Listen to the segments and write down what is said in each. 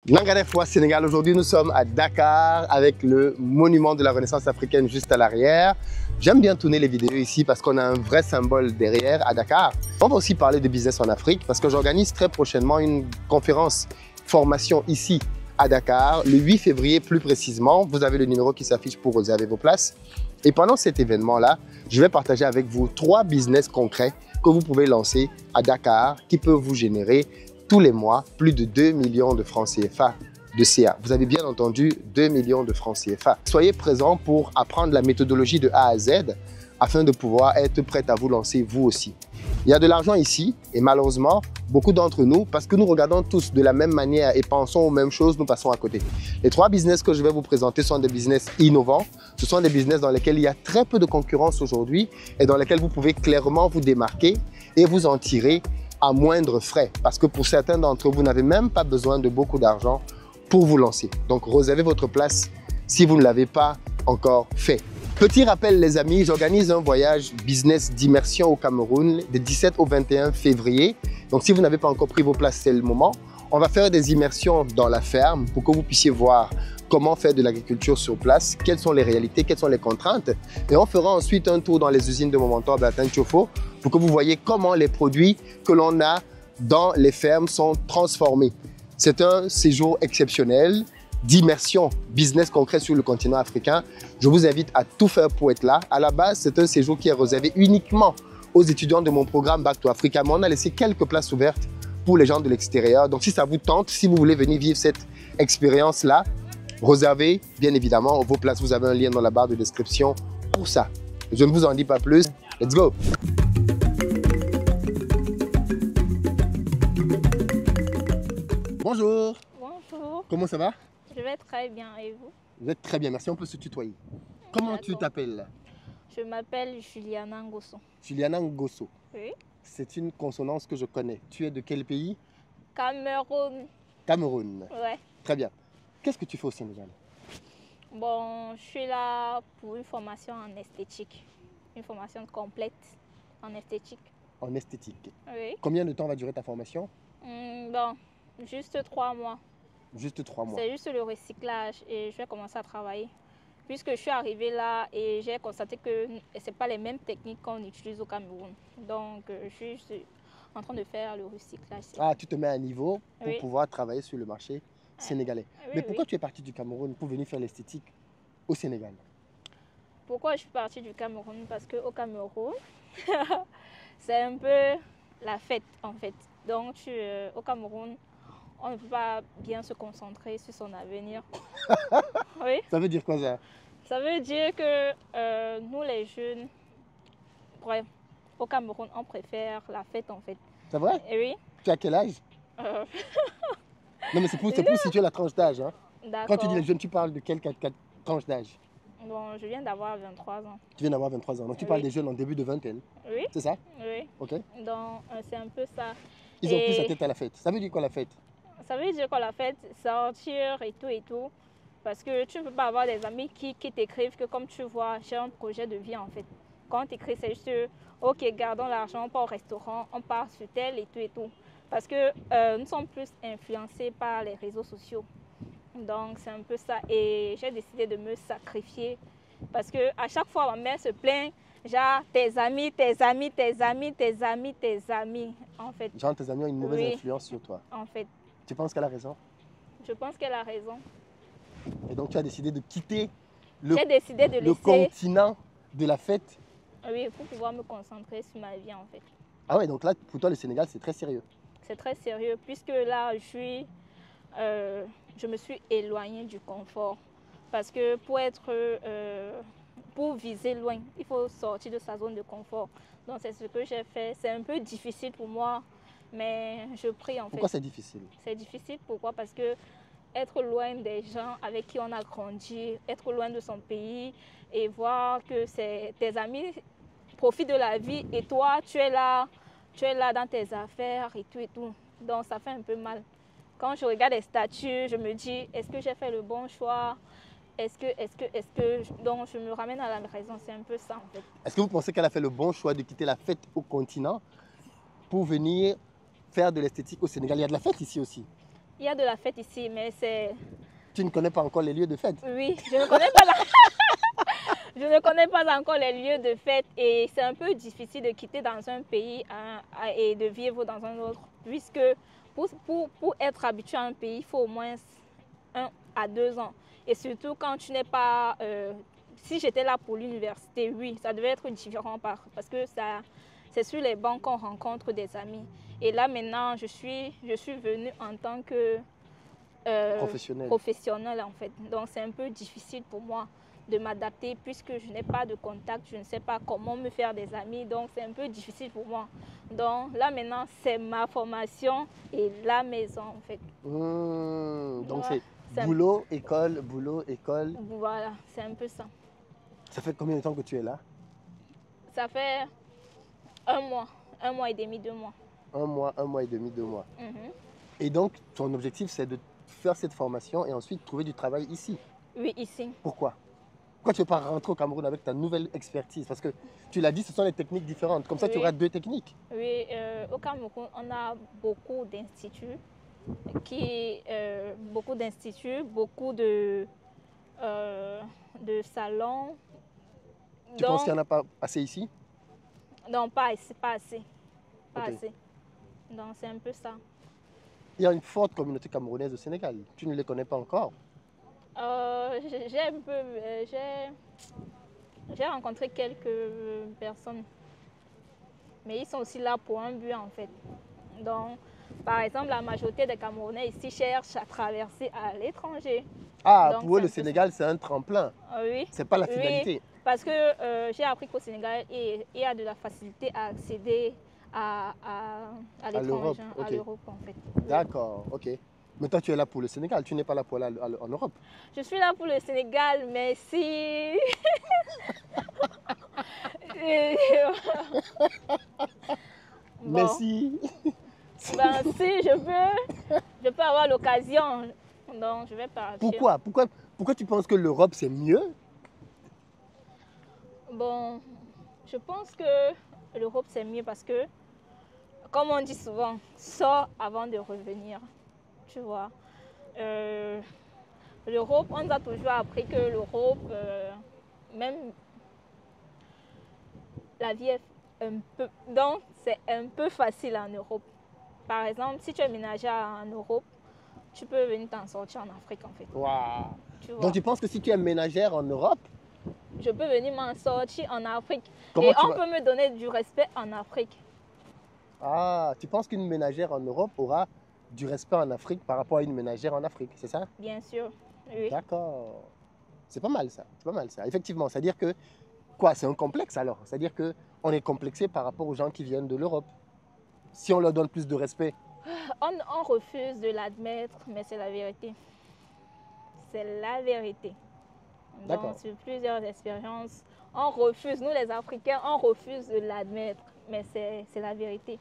Langaday Fois Sénégal, aujourd'hui nous sommes à Dakar avec le monument de la Renaissance africaine juste à l'arrière. J'aime bien tourner les vidéos ici parce qu'on a un vrai symbole derrière à Dakar. On va aussi parler de business en Afrique parce que j'organise très prochainement une conférence formation ici à Dakar, le 8 février plus précisément. Vous avez le numéro qui s'affiche pour réserver vos places. Et pendant cet événement-là, je vais partager avec vous 3 business concrets que vous pouvez lancer à Dakar qui peuvent vous générer tous les mois plus de 2 millions de francs CFA de CA. Vous avez bien entendu 2 millions de francs CFA. Soyez présents pour apprendre la méthodologie de A à Z afin de pouvoir être prêt à vous lancer vous aussi. Il y a de l'argent ici et malheureusement, beaucoup d'entre nous, parce que nous regardons tous de la même manière et pensons aux mêmes choses, nous passons à côté. Les 3 business que je vais vous présenter sont des business innovants. Ce sont des business dans lesquels il y a très peu de concurrence aujourd'hui et dans lesquels vous pouvez clairement vous démarquer et vous en tirer à moindre frais. Parce que pour certains d'entre vous, vous n'avez même pas besoin de beaucoup d'argent pour vous lancer. Donc, réservez votre place si vous ne l'avez pas encore fait. Petit rappel les amis, j'organise un voyage business d'immersion au Cameroun du 17 au 21 février. Donc si vous n'avez pas encore pris vos places, c'est le moment. On va faire des immersions dans la ferme pour que vous puissiez voir comment faire de l'agriculture sur place, quelles sont les réalités, quelles sont les contraintes. Et on fera ensuite un tour dans les usines de mon mentor Bertin Tiofo pour que vous voyez comment les produits que l'on a dans les fermes sont transformés. C'est un séjour exceptionnel d'immersion business concret sur le continent africain. Je vous invite à tout faire pour être là. À la base, c'est un séjour qui est réservé uniquement aux étudiants de mon programme Back to Africa, mais on a laissé quelques places ouvertes pour les gens de l'extérieur. Donc si ça vous tente, si vous voulez venir vivre cette expérience-là, réservez bien évidemment vos places. Vous avez un lien dans la barre de description pour ça. Je ne vous en dis pas plus. Let's go! Bonjour! Bonjour, Comment ça va? je vais très bien et vous? Vous êtes très bien, merci. On peut se tutoyer. Comment tu t'appelles? Je m'appelle Juliana Ngosso. Juliana Ngosso. Oui. C'est une consonance que je connais. Tu es de quel pays? Cameroun. Cameroun. Ouais. Très bien. Qu'est-ce que tu fais au Sénégal? Bon, je suis là pour une formation en esthétique. Une formation complète en esthétique. En esthétique. Oui. Combien de temps va durer ta formation? Bon, juste 3 mois. Juste 3 mois. C'est juste le recyclage et je vais commencer à travailler. Puisque je suis arrivée là et j'ai constaté que ce n'est pas les mêmes techniques qu'on utilise au Cameroun. Donc, je suis juste en train de faire le recyclage. Ah, tu te mets à niveau pour Oui. pouvoir travailler sur le marché sénégalais. Oui, Mais pourquoi oui. tu es parti du Cameroun pour venir faire l'esthétique au Sénégal? Pourquoi je suis partie du Cameroun? Parce qu'au Cameroun, c'est un peu la fête en fait. Donc au Cameroun, on ne peut pas bien se concentrer sur son avenir. Oui, Ça veut dire quoi ça? ça veut dire que nous les jeunes, bref, au Cameroun, on préfère la fête en fait. C'est vrai? Et oui, Tu as quel âge? euh, Non, mais c'est pour situer la tranche d'âge. Hein. Quand d'accord. tu dis les jeunes, tu parles de quelle tranche d'âge? Bon, je viens d'avoir 23 ans. Tu viens d'avoir 23 ans. Donc tu Oui. parles des jeunes en début de vingtaine. Oui, C'est ça? oui. Ok. Donc c'est un peu ça. Ils ont Et- plus la tête à la fête. Ça veut dire quoi la fête? Ça veut dire qu'on la fête, sortir et tout. Parce que tu ne peux pas avoir des amis qui t'écrivent que comme tu vois, j'ai un projet de vie en fait. Quand tu écris, c'est juste, ok, gardons l'argent, on part au restaurant, on part sur tel et tout. Parce que nous sommes plus influencés par les réseaux sociaux. Donc c'est un peu ça. Et j'ai décidé de me sacrifier. Parce que à chaque fois, ma mère se plaint, genre tes amis, en fait. Genre tes amis ont une mauvaise Oui. influence sur toi. En fait, Tu penses qu'elle a raison? je pense qu'elle a raison. Et donc tu as décidé de quitter le, J'ai décidé de le laisser, continent de la fête. oui, pour pouvoir me concentrer sur ma vie en fait. Ah ouais, donc là pour toi le Sénégal c'est très sérieux. C'est très sérieux puisque là je me suis éloignée du confort. Parce que pour viser loin, il faut sortir de sa zone de confort. Donc c'est ce que j'ai fait. C'est un peu difficile pour moi, mais je prie en fait. Pourquoi c'est difficile? C'est difficile, pourquoi? Parce que être loin des gens avec qui on a grandi, être loin de son pays et voir que tes amis profitent de la vie et toi, tu es là dans tes affaires et tout. Donc ça fait un peu mal. Quand je regarde les statuts, je me dis, est-ce que j'ai fait le bon choix? Donc je me ramène à la raison, c'est un peu ça en fait. Est-ce que vous pensez qu'elle a fait le bon choix de quitter la fête au continent pour venir faire de l'esthétique au Sénégal? Il y a de la fête ici aussi. Il y a de la fête ici, mais c'est... Tu ne connais pas encore les lieux de fête? Oui, je ne connais pas je ne connais pas encore les lieux de fête et c'est un peu difficile de quitter dans un pays et de vivre dans un autre, puisque pour être habitué à un pays, il faut au moins 1 à 2 ans. Et surtout quand tu n'es pas... si j'étais là pour l'université, oui, ça devait être différent parce que c'est sur les bancs qu'on rencontre des amis. Et là maintenant, je suis venue en tant que professionnelle en fait. Donc c'est un peu difficile pour moi de m'adapter puisque je n'ai pas de contact, je ne sais pas comment me faire des amis, donc c'est un peu difficile pour moi. Donc là maintenant, c'est ma formation et la maison en fait. Donc c'est boulot, école, boulot, école. Voilà, c'est un peu ça. Ça fait combien de temps que tu es là? Ça fait 1 mois et demi, 2 mois. 1 mois et demi, 2 mois. Et donc, ton objectif, c'est de faire cette formation et ensuite trouver du travail ici? Oui, ici. Pourquoi? Pourquoi tu ne veux pas rentrer au Cameroun avec ta nouvelle expertise? Parce que tu l'as dit, ce sont des techniques différentes. Comme ça, oui. Tu auras 2 techniques. Oui, au Cameroun, on a beaucoup d'instituts, beaucoup de salons. Tu penses qu'il n'y en a pas assez ici? Non, pas assez. Pas assez. Donc, c'est un peu ça. Il y a une forte communauté camerounaise au Sénégal. Tu ne les connais pas encore? J'ai rencontré quelques personnes, mais ils sont aussi là pour un but en fait. Donc, par exemple, la majorité des Camerounais ici cherchent à traverser à l'étranger. Ah, donc, pour eux, le Sénégal, c'est un tremplin. Oui. C'est pas la finalité. Oui, parce que j'ai appris qu'au Sénégal, il y a de la facilité à accéder à l'étranger, à l'Europe en fait. D'accord, ok. Mais toi, tu es là pour le Sénégal, tu n'es pas là pour aller en Europe. Je suis là pour le Sénégal, mais si... Mais si... Ben, si je peux avoir l'occasion, donc je vais partir. Pourquoi tu penses que l'Europe, c'est mieux? Bon, je pense que l'Europe, c'est mieux parce que, comme on dit souvent, sors avant de revenir. Tu vois, l'Europe, on nous a toujours appris que l'Europe, même la vie est un peu... Donc, c'est un peu facile en Europe. Par exemple, si tu es ménagère en Europe, tu peux venir t'en sortir en Afrique en fait. Wow. Donc, tu penses que si tu es ménagère en Europe, je peux venir m'en sortir en Afrique. Et on peut me donner du respect en Afrique. Ah, tu penses qu'une ménagère en Europe aura du respect en Afrique par rapport à une ménagère en Afrique, c'est ça? Bien sûr, oui. D'accord. C'est pas mal ça, c'est pas mal ça. Effectivement, c'est-à-dire que, quoi, c'est un complexe alors? C'est-à-dire qu'on est complexé par rapport aux gens qui viennent de l'Europe. Si on leur donne plus de respect. On refuse de l'admettre, mais c'est la vérité. C'est la vérité. Donc, sur plusieurs expériences, on refuse, nous les Africains, on refuse de l'admettre, mais c'est la vérité.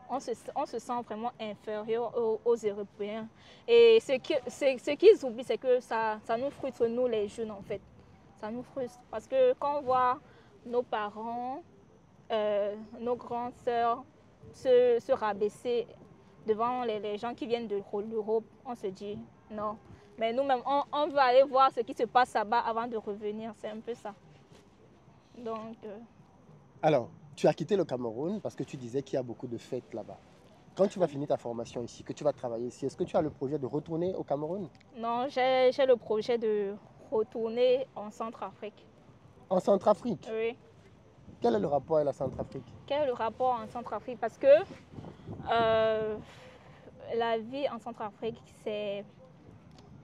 On se sent vraiment inférieur aux Européens. Et ce qu'ils oublient, c'est que ça nous frustre, nous les jeunes en fait. Ça nous frustre. Parce que quand on voit nos parents, nos grandes sœurs se rabaisser devant les gens qui viennent de l'Europe, on se dit non. Mais nous-mêmes, on veut aller voir ce qui se passe là-bas avant de revenir. C'est un peu ça. Donc... Alors, tu as quitté le Cameroun parce que tu disais qu'il y a beaucoup de fêtes là-bas. Quand tu vas finir ta formation ici, que tu vas travailler ici, est-ce que tu as le projet de retourner au Cameroun? Non, j'ai le projet de retourner en Centrafrique. En Centrafrique? Oui. Quel est le rapport avec la Centrafrique? Quel est le rapport en Centrafrique? Parce que la vie en Centrafrique, c'est...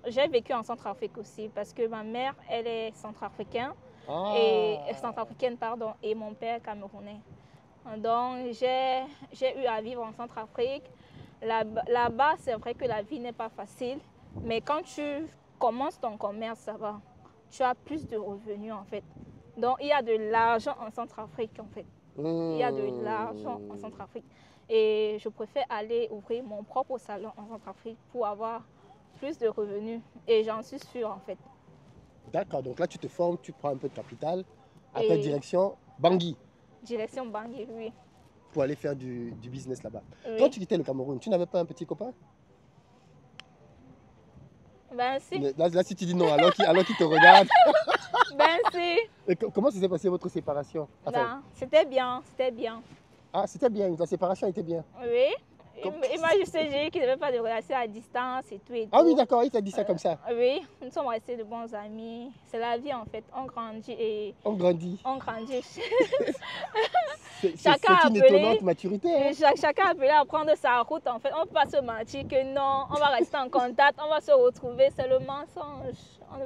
J'ai vécu en Centrafrique aussi parce que ma mère, elle est centrafricaine, et mon père camerounais. Donc, j'ai eu à vivre en Centrafrique. Là-bas, c'est vrai que la vie n'est pas facile, mais quand tu commences ton commerce, ça va. Tu as plus de revenus en fait. Donc, il y a de l'argent en Centrafrique en fait. Il y a de l'argent en Centrafrique. Et je préfère aller ouvrir mon propre salon en Centrafrique pour avoir plus de revenus. Et j'en suis sûre en fait. D'accord, donc là tu te formes, tu prends un peu de capital. Après, direction Bangui. Direction Bangui, oui. Pour aller faire du business là-bas. Oui. Quand tu quittais le Cameroun, tu n'avais pas un petit copain? Ben si, Là, si tu dis non, alors qu'il te regarde. ben si. Et comment s'est passée votre séparation? Enfin, Ben, c'était bien, c'était bien. ah, c'était bien, la séparation était bien. Oui. Comme- Il m'a juste dit qu'il ne veut pas de relation à distance et tout et tout. Ah oui, d'accord, il t'a dit ça comme ça. Oui, nous sommes restés de bons amis. C'est la vie en fait. On grandit et On grandit. on grandit. C'est Chacun a une appelé. étonnante maturité. Hein. Chacun a appelé à prendre sa route en fait. On ne peut pas se mentir que non, on va rester en contact, on va se retrouver. C'est le mensonge.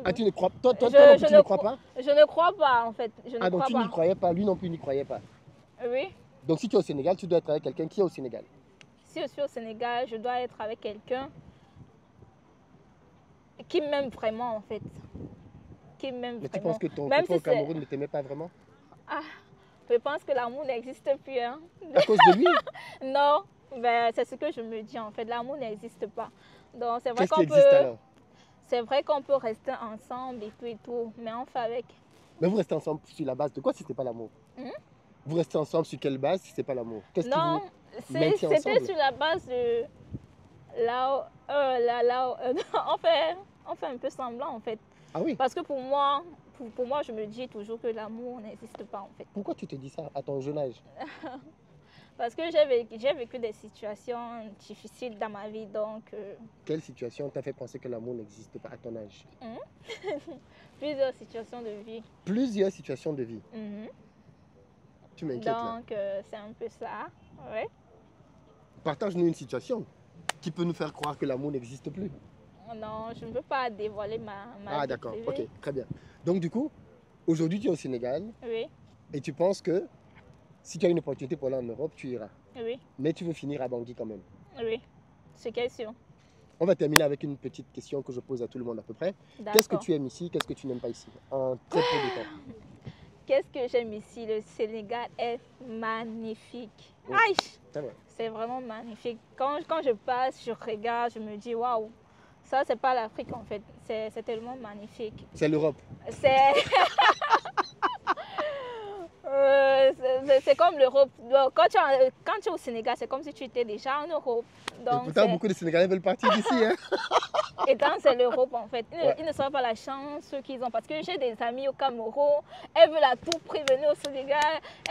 Ah, tu ne crois toi, Je- non plus, je tu ne ne crois cro- pas? Je ne crois pas en fait. Je ne Ah, donc crois tu pas. n'y croyais pas, lui non plus n'y croyait pas. Oui. Donc si tu es au Sénégal, tu dois être avec quelqu'un qui est au Sénégal. Si je suis au Sénégal, je dois être avec quelqu'un qui m'aime vraiment en fait. Qui m'aime Mais tu vraiment. penses que ton Même copain si au Cameroun ne t'aimait pas vraiment? Ah, je pense que l'amour n'existe plus. Hein. À cause de lui? Non, ben, c'est ce que je me dis en fait. L'amour n'existe pas. Donc c'est vrai Qu'est-ce qui qu'on existe peut, alors? c'est vrai qu'on peut rester ensemble et tout, mais on fait avec. Mais vous restez ensemble sur la base de quoi si ce n'est pas l'amour? Hmm? Vous restez ensemble sur quelle base si ce n'est pas l'amour? Qu'est-ce qui Non, vous maintient c'était ensemble? sur la base de on fait un peu semblant en fait. Ah oui? Parce que pour moi, je me dis toujours que l'amour n'existe pas en fait. Pourquoi tu te dis ça à ton jeune âge? Parce que j'ai vécu des situations difficiles dans ma vie, donc Quelle situation t'a fait penser que l'amour n'existe pas à ton âge? plusieurs situations de vie. Plusieurs situations de vie. Mhm. Tu m'inquiètes là. Donc c'est un peu ça. Ouais. Partage-nous une situation qui peut nous faire croire que l'amour n'existe plus. Non, je ne peux pas dévoiler ma Ah vie d'accord, privée. ok, très bien. Donc du coup, aujourd'hui tu es au Sénégal Oui, et tu penses que si tu as une opportunité pour aller en Europe, tu iras. oui, Mais tu veux finir à Bangui quand même. oui. C'est question. On va terminer avec une petite question que je pose à tout le monde à peu près. D'accord. Qu'est-ce que tu aimes ici? Qu'est-ce que tu n'aimes pas ici? En très peu de temps. Qu'est-ce que j'aime ici? Le Sénégal est magnifique. Oui. Aïe, C'est vrai. c'est vraiment magnifique. Quand je passe, je regarde, je me dis waouh, ça c'est pas l'Afrique en fait. C'est tellement magnifique. C'est l'Europe. C'est c'est comme l'Europe. Donc, quand tu es au Sénégal, c'est comme si tu étais déjà en Europe. Et Donc, pourtant, beaucoup de Sénégalais veulent partir d'ici. Hein? et donc, c'est l'Europe en fait. Ouais. Ils ne savent pas la chance qu'ils ont. Parce que j'ai des amis au Cameroun, elles veulent à tout prix venir au Sénégal.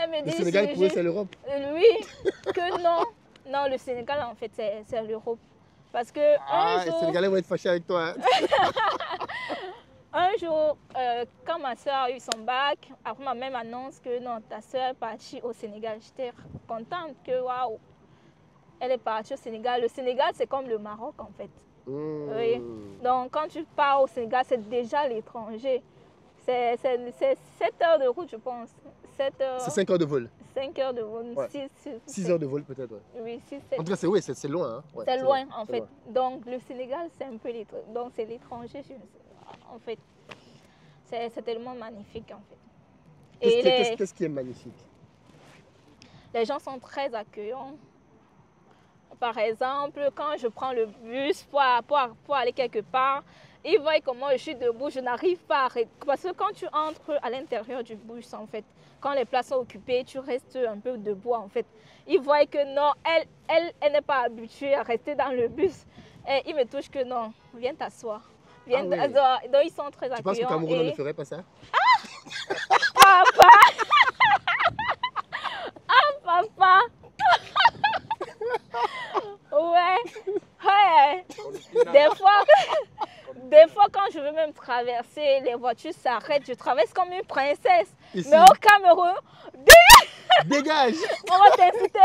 Elles me Le disent Sénégal, pour eux, c'est l'Europe. oui, que non. Non, le Sénégal en fait, c'est l'Europe. Parce que Ah, un les jour, Sénégalais vont être fâchés avec toi. quand ma soeur a eu son bac, après ma mère m'annonce que non, ta soeur est partie au Sénégal. J'étais contente que waouh, elle est partie au Sénégal. Le Sénégal, c'est comme le Maroc en fait. Oui. Donc quand tu pars au Sénégal, c'est déjà l'étranger. C'est 7 heures de route, je pense. 7 heures. C'est 5 heures de vol. 5 heures de route. Ouais. 6 heures de vol peut-être. Ouais. Oui, 6, En tout cas, c'est oui, c'est loin. Hein. Ouais, c'est loin en c'est fait. loin. Donc le Sénégal, c'est un peu l'étranger. Donc c'est l'étranger. En fait, c'est tellement magnifique en fait. Et Qu'est-ce qui est magnifique? les gens sont très accueillants. Par exemple, quand je prends le bus pour aller quelque part, ils voient comment je suis debout, je n'arrive pas à arrêter. Parce que quand tu entres à l'intérieur du bus, en fait, quand les places sont occupées, tu restes un peu debout, en fait. Ils voient que non, elle n'est pas habituée à rester dans le bus. Et ils me touchent que non, viens t'asseoir. Viens Ah ouais. Donc, ils sont très Tu accueillants. penses qu'au Cameroun, on ne ferait pas ça? Papa! Ah, papa! Ouais. Des fois, quand je veux même traverser, les voitures s'arrêtent. Je traverse comme une princesse. Ici. Mais au Cameroun, Dégage! on va t'insulter.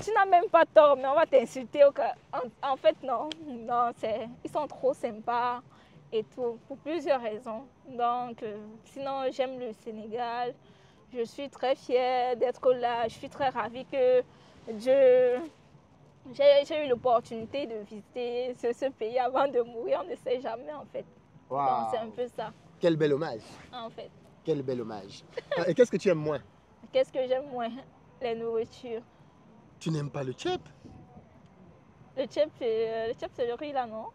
Tu n'as même pas tort, mais on va t'insulter. En fait, non. Ils sont trop sympas et tout, pour plusieurs raisons. Donc, sinon, j'aime le Sénégal. Je suis très fière d'être là. Je suis très ravie que j'ai eu l'opportunité de visiter ce pays avant de mourir. On ne sait jamais, en fait. Wow. Donc, c'est un peu ça, Quel bel hommage. en fait. Quel bel hommage. Et qu'est-ce que tu aimes moins? Qu'est-ce que j'aime moins? Les nourritures. Tu n'aimes pas le tchèp? Le tchèp, c'est le riz, là, non?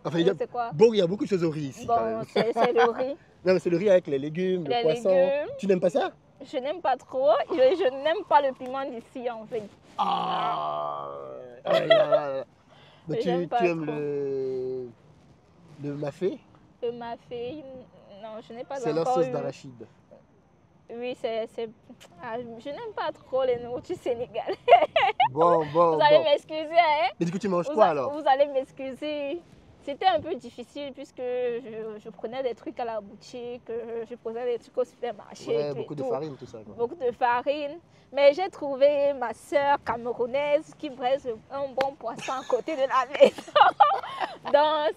Enfin, C'est quoi? bon, il y a beaucoup de choses au riz ici. quand Bon, même. c'est le riz. Non, mais c'est le riz avec les légumes, le Les poisson. légumes. Tu n'aimes pas ça? Je n'aime pas trop. Je n'aime pas le piment d'ici, en fait. Ah, là, là, là. Mais tu J'aime pas aimes trop. Le mafé, Le mafé, non, je n'ai pas c'est leur encore sauce eu. d'arachide. Oui, ah, je n'aime pas trop les nourritures sénégalaises. Bon, Vous allez m'excuser, hein? Mais du coup, tu manges quoi alors? Vous allez m'excuser. C'était un peu difficile puisque je prenais des trucs à la boutique, je prenais des trucs au supermarché. Ouais, Tout et beaucoup de tout. farine, tout ça. Quoi. Beaucoup de farine. Mais j'ai trouvé ma sœur camerounaise qui braise un bon poisson à côté de la maison. Donc,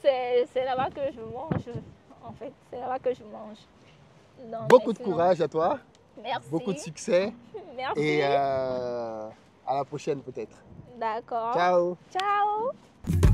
c'est là-bas que je mange. En fait, c'est là-bas que je mange. Donc, Beaucoup mais de sinon, courage à toi, merci. beaucoup de succès Merci. et à la prochaine peut-être. D'accord. Ciao! Ciao.